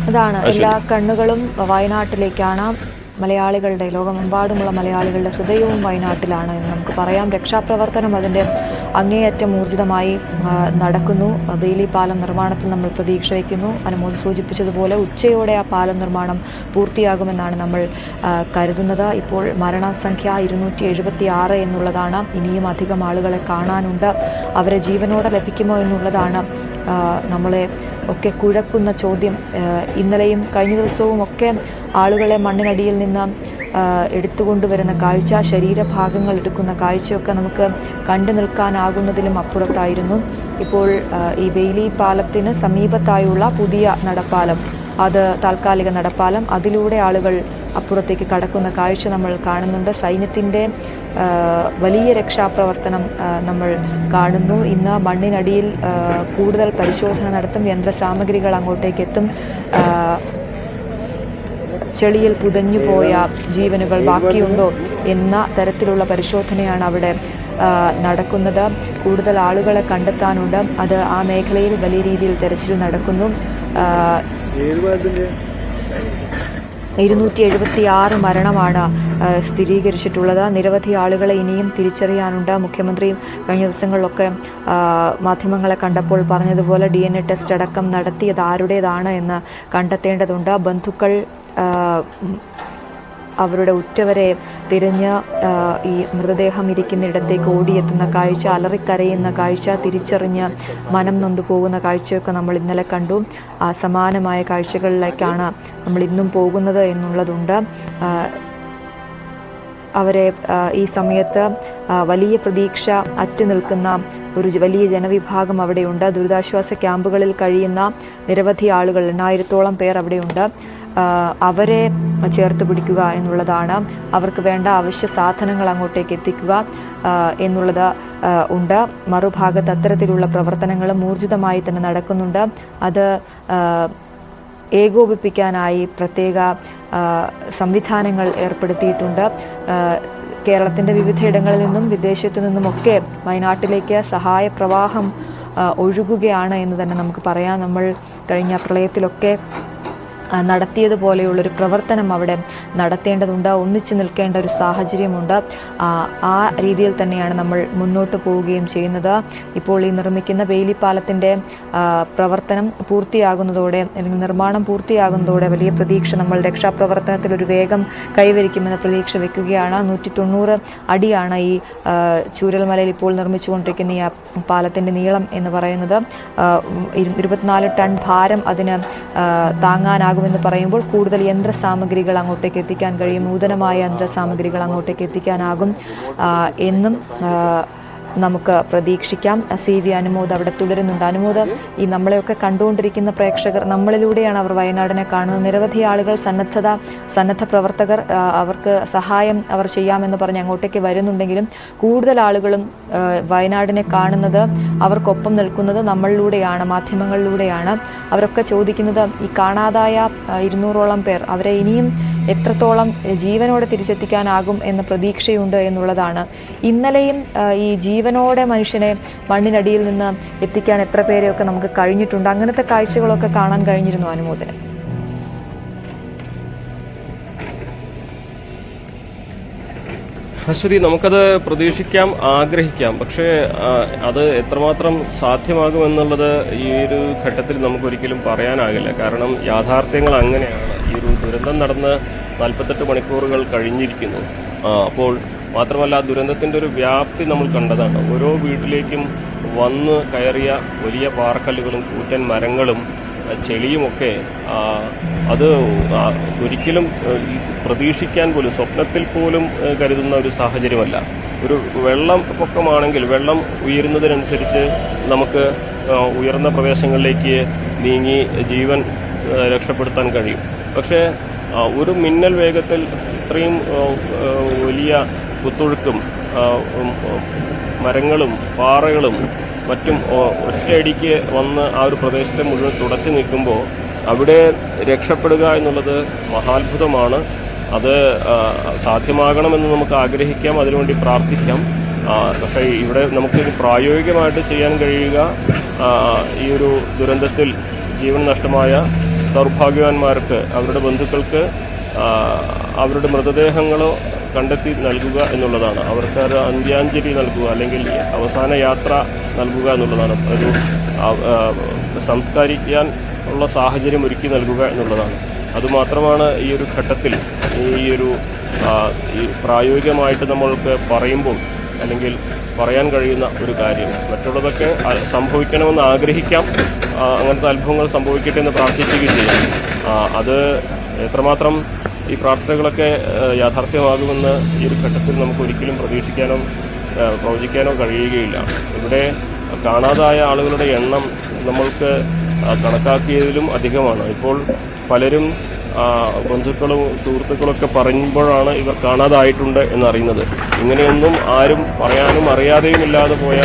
അതാണ് എല്ലാ കണ്ണുകളും വയനാട്ടിലേക്കാണ്. മലയാളികളുടെ ലോകമെമ്പാടുമുള്ള മലയാളികളുടെ ഹൃദയവും വയനാട്ടിലാണ് എന്ന് നമുക്ക് പറയാം. രക്ഷാപ്രവർത്തനം അതിൻ്റെ അങ്ങേയറ്റം ഊർജിതമായി നടക്കുന്നു. ബെയിലി പാലം നിർമ്മാണത്തിൽ നമ്മൾ പ്രതീക്ഷ വയ്ക്കുന്നു. അനുമോദ് സൂചിപ്പിച്ചതുപോലെ ഉച്ചയോടെ ആ പാലം നിർമ്മാണം പൂർത്തിയാകുമെന്നാണ് നമ്മൾ കരുതുന്നത്. ഇപ്പോൾ മരണസംഖ്യ 276 എന്നുള്ളതാണ്. ഇനിയും അധികം ആളുകളെ കാണാനുണ്ട്. അവരെ ജീവനോടെ ലഭിക്കുമോ എന്നുള്ളതാണ് നമ്മളെ ഒക്കെ കുഴക്കുന്ന ചോദ്യം. ഇന്നലെയും കഴിഞ്ഞ ദിവസവും ഒക്കെ ആളുകളെ മണ്ണിനടിയിൽ നിന്ന് എടുത്തുകൊണ്ടുവരുന്ന കാഴ്ച, ശരീരഭാഗങ്ങൾ എടുക്കുന്ന കാഴ്ചയൊക്കെ നമുക്ക് കണ്ടു നിൽക്കാനാകുന്നതിലും അപ്പുറത്തായിരുന്നു. ഇപ്പോൾ ഈ ബെയിലി പാലത്തിന് സമീപത്തായുള്ള പുതിയ നടപ്പാലം, അത് താൽക്കാലിക നടപ്പാലം, അതിലൂടെ ആളുകൾ അപ്പുറത്തേക്ക് കടക്കുന്ന കാഴ്ച നമ്മൾ കാണുന്നുണ്ട്. സൈന്യത്തിൻ്റെ വലിയ രക്ഷാപ്രവർത്തനം നമ്മൾ കാണുന്നു. ഇന്ന് മണ്ണിനടിയിൽ കൂടുതൽ പരിശോധന നടത്തും. യന്ത്രസാമഗ്രികൾ അങ്ങോട്ടേക്ക് എത്തും. ചെളിയിൽ പുതഞ്ഞുപോയ ജീവനുകൾ ബാക്കിയുണ്ടോ എന്ന തരത്തിലുള്ള പരിശോധനയാണ് അവിടെ നടക്കുന്നത്. കൂടുതൽ ആളുകളെ കണ്ടെത്താനുണ്ട്. അത് ആ മേഖലയിൽ വലിയ രീതിയിൽ തെരച്ചിൽ നടക്കുന്നു. 276 മരണമാണ് സ്ഥിരീകരിച്ചിട്ടുള്ളത്. നിരവധി ആളുകളെ ഇനിയും തിരിച്ചറിയാനുണ്ട്. മുഖ്യമന്ത്രി കഴിഞ്ഞ ദിവസങ്ങളിലൊക്കെ മാധ്യമങ്ങളെ കണ്ടപ്പോൾ പറഞ്ഞതുപോലെ DNA ടെസ്റ്റ് അടക്കം നടത്തിയത് ആരുടേതാണ് എന്ന് കണ്ടെത്തേണ്ടതുണ്ട്. ബന്ധുക്കൾ അവരുടെ ഉറ്റവരെ തിരഞ്ഞ് ഈ മൃതദേഹം ഇരിക്കുന്നിടത്തേക്ക് ഓടിയെത്തുന്ന കാഴ്ച, അലറിക്കരയുന്ന കാഴ്ച, തിരിച്ചറിഞ്ഞ് മനം നൊന്തു പോകുന്ന കാഴ്ചയൊക്കെ നമ്മൾ ഇന്നലെ കണ്ടു. സമാനമായ കാഴ്ചകളിലേക്കാണ് നമ്മൾ ഇന്നും പോകുന്നത് എന്നുള്ളതുണ്ട്. അവരെ ഈ സമയത്ത് വലിയ പ്രതീക്ഷ അറ്റു നിൽക്കുന്ന ഒരു വലിയ ജനവിഭാഗം അവിടെയുണ്ട്. ദുരിതാശ്വാസ ക്യാമ്പുകളിൽ കഴിയുന്ന നിരവധി ആളുകൾ, 8,000-ഓളം പേർ അവിടെയുണ്ട്. അവരെ ചേർത്ത് പിടിക്കുക എന്നുള്ളതാണ്. അവർക്ക് വേണ്ട അവശ്യ സാധനങ്ങൾ അങ്ങോട്ടേക്ക് എത്തിക്കുക എന്നുള്ളത് ഉണ്ട്. മറുഭാഗത്ത് അത്തരത്തിലുള്ള പ്രവർത്തനങ്ങളും ഊർജിതമായി തന്നെ നടക്കുന്നുണ്ട്. അത് ഏകോപിപ്പിക്കാനായി പ്രത്യേക സംവിധാനങ്ങൾ ഏർപ്പെടുത്തിയിട്ടുണ്ട്. കേരളത്തിൻ്റെ വിവിധയിടങ്ങളിൽ നിന്നും വിദേശത്തു നിന്നുമൊക്കെ വയനാട്ടിലേക്ക് സഹായ പ്രവാഹം ഒഴുകുകയാണ് എന്ന് തന്നെ നമുക്ക് പറയാം. നമ്മൾ കഴിഞ്ഞ പ്രളയത്തിലൊക്കെ നടത്തിയതുപോലെയുള്ളൊരു പ്രവർത്തനം അവിടെ നടത്തേണ്ടതുണ്ട്. ഒന്നിച്ചു നിൽക്കേണ്ട ഒരു സാഹചര്യമുണ്ട്. ആ രീതിയിൽ തന്നെയാണ് നമ്മൾ മുന്നോട്ട് പോവുകയും ചെയ്യുന്നത്. ഇപ്പോൾ ഈ നിർമ്മിക്കുന്ന ബെയിലി പാലത്തിൻ്റെ പ്രവർത്തനം പൂർത്തിയാകുന്നതോടെ, അല്ലെങ്കിൽ നിർമ്മാണം പൂർത്തിയാകുന്നതോടെ വലിയ പ്രതീക്ഷ, നമ്മൾ രക്ഷാപ്രവർത്തനത്തിൽ ഒരു വേഗം കൈവരിക്കുമെന്ന പ്രതീക്ഷ വയ്ക്കുകയാണ്. 190 അടിയാണ് ഈ ചൂരൽമലയിൽ ഇപ്പോൾ നിർമ്മിച്ചുകൊണ്ടിരിക്കുന്ന ഈ പാലത്തിൻ്റെ നീളം എന്ന് പറയുന്നത്. 24 ടൺ ഭാരം അതിന് താങ്ങാനാകുമെന്ന് പറയുമ്പോൾ കൂടുതൽ യന്ത്രസാമഗ്രികൾ അങ്ങോട്ടേക്ക് എത്തിക്കാൻ കഴിയും. നൂതനമായ യന്ത്രസാമഗ്രികൾ അങ്ങോട്ടേക്ക് എത്തിക്കാനാകും എന്നും നമുക്ക് പ്രതീക്ഷിക്കാം. CV അനുമോദ് അവിടെ തുടരുന്നുണ്ട്. അനുമോദ്, ഈ നമ്മളെയൊക്കെ കണ്ടുകൊണ്ടിരിക്കുന്ന പ്രേക്ഷകർ, നമ്മളിലൂടെയാണ് അവർ വയനാടിനെ കാണുന്നത്. നിരവധി ആളുകൾ, സന്നദ്ധ പ്രവർത്തകർ, അവർക്ക് സഹായം അവർ ചെയ്യാമെന്ന് പറഞ്ഞ് അങ്ങോട്ടേക്ക് വരുന്നുണ്ടെങ്കിലും കൂടുതൽ ആളുകളും വയനാടിനെ കാണുന്നത്, അവർക്കൊപ്പം നിൽക്കുന്നത് നമ്മളിലൂടെയാണ്, മാധ്യമങ്ങളിലൂടെയാണ്. അവരൊക്കെ ചോദിക്കുന്നത് ഈ കാണാതായ 200-ഓളം പേർ, അവരെ ഇനിയും എത്രത്തോളം ജീവനോടെ തിരിച്ചെത്തിക്കാനാകും എന്ന പ്രതീക്ഷയുണ്ട് എന്നുള്ളതാണ്. ഇന്നലെയും ഈ ജീവനോടെ മനുഷ്യനെ മണ്ണിനടിയിൽ നിന്ന് എത്തിക്കാൻ എത്ര പേരെയൊക്കെ നമുക്ക് കഴിഞ്ഞിട്ടുണ്ട്. അങ്ങനത്തെ കാഴ്ചകളൊക്കെ കാണാൻ കഴിഞ്ഞിരുന്നു അനുമോദന്. അശ്വതി, നമുക്കത് പ്രതീക്ഷിക്കാം, ആഗ്രഹിക്കാം. പക്ഷേ അത് എത്രമാത്രം സാധ്യമാകുമെന്നുള്ളത് ഈ ഒരു ഘട്ടത്തിൽ നമുക്കൊരിക്കലും പറയാനാകില്ല. കാരണം യാഥാർത്ഥ്യങ്ങൾ അങ്ങനെയാണ്. ഈ ഒരു ദുരന്തം നടന്ന് 48 മണിക്കൂറുകൾ കഴിഞ്ഞിരിക്കുന്നു. അപ്പോൾ മാത്രമല്ല, ദുരന്തത്തിൻ്റെ ഒരു വ്യാപ്തി നമ്മൾ കണ്ടതാണ്. ഓരോ വീട്ടിലേക്കും വന്ന് കയറിയ വലിയ പാറക്കല്ലുകളും കൂറ്റൻ മരങ്ങളും ചെളിയുമൊക്കെ അത് ഒരിക്കലും പ്രതീക്ഷിക്കാൻ പോലും, സ്വപ്നത്തിൽ പോലും കരുതുന്ന ഒരു സാഹചര്യമല്ല. ഒരു വെള്ളപ്പൊക്കമാണെങ്കിൽ വെള്ളം ഉയരുന്നതിനനുസരിച്ച് നമുക്ക് ഉയർന്ന പ്രദേശങ്ങളിലേക്ക് നീങ്ങി ജീവൻ രക്ഷപ്പെടുത്താൻ കഴിയും. പക്ഷേ ഒരു മിന്നൽ വേഗത്തിൽ ഇത്രയും വലിയ കുത്തൊഴുക്കും മരങ്ങളും പാറകളും മറ്റും ഒറ്റയടിക്ക് വന്ന് ആ ഒരു പ്രദേശത്തെ മുഴുവൻ തുടച്ചു നിൽക്കുമ്പോൾ അവിടെ രക്ഷപ്പെടുക എന്നുള്ളത് മഹാത്ഭുതമാണ്. അത് സാധ്യമാകണമെന്ന് നമുക്ക് ആഗ്രഹിക്കാം, അതിനുവേണ്ടി പ്രാർത്ഥിക്കാം. പക്ഷേ ഇവിടെ നമുക്ക് പ്രായോഗികമായിട്ട് ചെയ്യാൻ കഴിയുക ഈ ഒരു ദുരന്തത്തിൽ ജീവൻ നഷ്ടമായ ദൗർഭാഗ്യവാന്മാർക്ക്, അവരുടെ ബന്ധുക്കൾക്ക് അവരുടെ മൃതദേഹങ്ങളോ കണ്ടെത്തി നൽകുക എന്നുള്ളതാണ്. അവർക്ക് ഒരു അന്ത്യാഞ്ജലി നൽകുക, അല്ലെങ്കിൽ അവസാന യാത്ര നൽകുക എന്നുള്ളതാണ്. ഒരു സംസ്കരിക്കാൻ ഉള്ള സാഹചര്യം ഒരുക്കി നൽകുക എന്നുള്ളതാണ്. അതുമാത്രമാണ് ഈ ഒരു ഘട്ടത്തിൽ ഈ പ്രായോഗികമായിട്ട് നമ്മൾക്ക് പറയുമ്പോൾ അല്ലെങ്കിൽ പറയാൻ കഴിയുന്ന ഒരു കാര്യം. മറ്റുള്ളതൊക്കെ സംഭവിക്കണമെന്ന് ആഗ്രഹിക്കാം, അങ്ങനത്തെ അത്ഭുതങ്ങൾ സംഭവിക്കട്ടെ എന്ന് പ്രാർത്ഥിക്കുകയും ചെയ്യാം. അത് എത്രമാത്രം ഈ പ്രാർത്ഥനകളൊക്കെ യാഥാർത്ഥ്യമാകുമെന്ന് ഈ ഒരു ഘട്ടത്തിൽ നമുക്ക് ഒരിക്കലും പ്രതീക്ഷിക്കാനോ പ്രവചിക്കാനോ കഴിയുകയില്ല. ഇവിടെ കാണാതായ ആളുകളുടെ എണ്ണം നമ്മൾക്ക് കണക്കാക്കിയതിലും അധികമാണ്. ഇപ്പോൾ പലരും ബന്ധുക്കളും സുഹൃത്തുക്കളൊക്കെ പറയുമ്പോഴാണ് ഇവർ കാണാതായിട്ടുണ്ട് എന്നറിയുന്നത്. ഇങ്ങനെയൊന്നും ആരും പറയാനും അറിയാതെയും ഇല്ലാതെ പോയ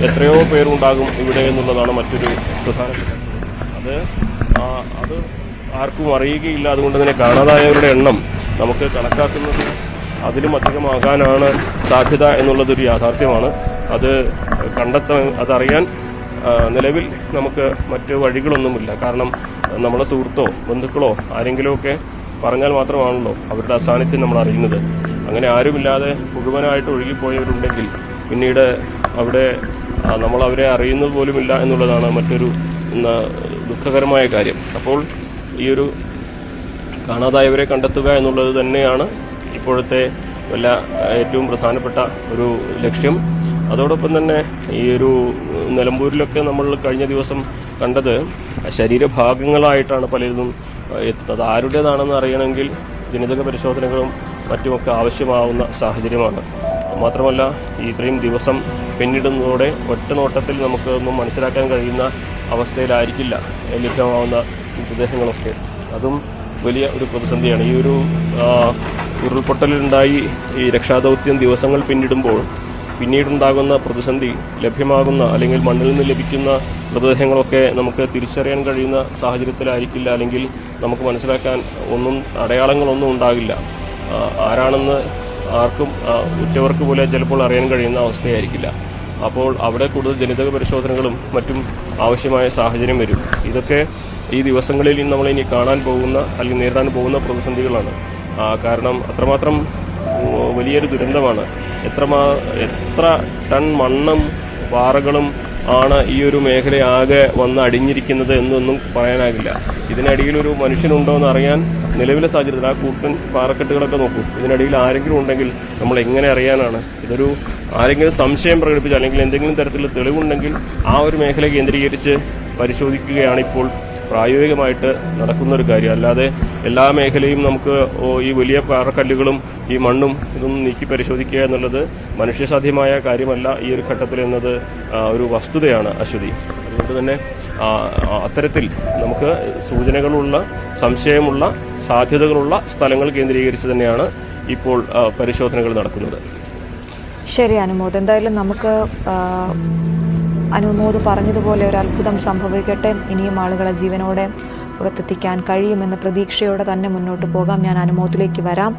എത്രയോ പേരുണ്ടാകും ഇവിടെ എന്നുള്ളതാണ് മറ്റൊരു പ്രധാനപ്പെട്ട. അത് ആർക്കും അറിയുകയില്ല. അതുകൊണ്ട് തന്നെ കാണാതായവരുടെ എണ്ണം നമുക്ക് കണക്കാക്കുന്നത് അതിലും അധികമാകാനാണ് സാധ്യത എന്നുള്ളതൊരു യാഥാർത്ഥ്യമാണ്. അതറിയാൻ നിലവിൽ നമുക്ക് മറ്റ് വഴികളൊന്നുമില്ല. കാരണം നമ്മുടെ സുഹൃത്തോ ബന്ധുക്കളോ ആരെങ്കിലുമൊക്കെ പറഞ്ഞാൽ മാത്രമാണല്ലോ അവരുടെ അസാന്നിധ്യം നമ്മൾ അറിയുന്നത്. അങ്ങനെ ആരുമില്ലാതെ മുഴുവനായിട്ട് ഒഴുകിപ്പോയവരുണ്ടെങ്കിൽ പിന്നീട് അവിടെ നമ്മൾ അവരെ അറിയുന്നത് പോലുമില്ല എന്നുള്ളതാണ് മറ്റൊരു ദുഃഖകരമായ കാര്യം. അപ്പോൾ ഈ ഒരു കാണാതായവരെ കണ്ടെത്തുക എന്നുള്ളത് തന്നെയാണ് ഇപ്പോഴത്തെ ഏറ്റവും പ്രധാനപ്പെട്ട ഒരു ലക്ഷ്യം. അതോടൊപ്പം തന്നെ ഈ ഒരു നിലമ്പൂരിലൊക്കെ നമ്മൾ കഴിഞ്ഞ ദിവസം കണ്ടത് ശരീരഭാഗങ്ങളായിട്ടാണ് പലരും എത്തുന്നത്. ആരുടേതാണെന്ന് അറിയണമെങ്കിൽ ജനിതക പരിശോധനകളും മറ്റുമൊക്കെ ആവശ്യമാവുന്ന സാഹചര്യമാണ്. മാത്രമല്ല ഇത്രയും ദിവസം പിന്നിടുന്നതോടെ ഒറ്റ നോട്ടത്തിൽ നമുക്കൊന്നും മനസ്സിലാക്കാൻ കഴിയുന്ന അവസ്ഥയിലായിരിക്കില്ല ലഭ്യമാവുന്ന മൃതദേഹങ്ങളൊക്കെ. അതും വലിയ ഒരു പ്രതിസന്ധിയാണ്. ഈ ഒരു ഉരുൾപൊട്ടലുണ്ടായി ഈ രക്ഷാദൗത്യം ദിവസങ്ങൾ പിന്നിടുമ്പോൾ പിന്നീടുണ്ടാകുന്ന പ്രതിസന്ധി ലഭ്യമാകുന്ന അല്ലെങ്കിൽ മണ്ണിൽ നിന്ന് ലഭിക്കുന്ന മൃതദേഹങ്ങളൊക്കെ നമുക്ക് തിരിച്ചറിയാൻ കഴിയുന്ന സാഹചര്യത്തിലായിരിക്കില്ല. അല്ലെങ്കിൽ നമുക്ക് മനസ്സിലാക്കാൻ അടയാളങ്ങളൊന്നും ഉണ്ടാകില്ല. ആരാണെന്ന് ആർക്കും ഉറ്റവർക്ക് പോലെ ചിലപ്പോൾ അറിയാൻ കഴിയുന്ന അവസ്ഥയായിരിക്കില്ല. അപ്പോൾ അവിടെ കൂടുതൽ ജനിതക പരിശോധനകളും മറ്റും ആവശ്യമായ സാഹചര്യം വരും. ഇതൊക്കെ ഈ ദിവസങ്ങളിൽ നമ്മളിനി കാണാൻ പോകുന്ന അല്ലെങ്കിൽ നേരിടാൻ പോകുന്ന പ്രതിസന്ധികളാണ്. കാരണം അത്രമാത്രം വലിയൊരു ദുരന്തമാണ്. എത്ര ടൺ മണ്ണും പാറകളും ആണ് ഈ ഒരു മേഖലയാകെ വന്ന് അടിഞ്ഞിരിക്കുന്നത് എന്നൊന്നും പറയാനാകില്ല. ഇതിനടിയിൽ ഒരു മനുഷ്യനുണ്ടോ എന്ന് അറിയാൻ നിലവിലെ സാഹചര്യത്തിൽ ആ കൂട്ടൻ പാറക്കെട്ടുകളൊക്കെ നോക്കൂ. ഇതിനടിയിൽ ആരെങ്കിലും ഉണ്ടെങ്കിൽ നമ്മൾ എങ്ങനെ അറിയാനാണ്? ആരെങ്കിലും സംശയം പ്രകടിപ്പിച്ച് അല്ലെങ്കിൽ എന്തെങ്കിലും തരത്തിലുള്ള തെളിവുണ്ടെങ്കിൽ ആ ഒരു മേഖല കേന്ദ്രീകരിച്ച് പരിശോധിക്കുകയാണ് ഇപ്പോൾ പ്രായോഗികമായിട്ട് നടക്കുന്നൊരു കാര്യം. അല്ലാതെ എല്ലാ മേഖലയും നമുക്ക് ഈ വലിയ പാറക്കല്ലുകളും ഈ മണ്ണും ഇതൊന്നും നീക്കി പരിശോധിക്കുക എന്നുള്ളത് മനുഷ്യസാധ്യമായ കാര്യമല്ല ഈ ഒരു ഘട്ടത്തിൽ എന്നത് ഒരു വസ്തുതയാണ് അശ്വതി. അതുകൊണ്ട് തന്നെ അത്തരത്തിൽ നമുക്ക് സൂചനകളുള്ള സംശയമുള്ള സാധ്യതകളുള്ള സ്ഥലങ്ങൾ കേന്ദ്രീകരിച്ച് തന്നെയാണ് ഇപ്പോൾ പരിശോധനകൾ നടക്കുന്നത്. ശരി അനുമോദ്, എന്തായാലും നമുക്ക് അനുമോദ് പറഞ്ഞതുപോലെ ഒരു അത്ഭുതം സംഭവിക്കട്ടെ. ഇനിയും ആളുകളെ ജീവനോടെ പുറത്തെത്തിക്കാൻ കഴിയുമെന്ന പ്രതീക്ഷയോടെ തന്നെ മുന്നോട്ട് പോകാം. ഞാൻ അനുമോദിലേക്ക് വരാം.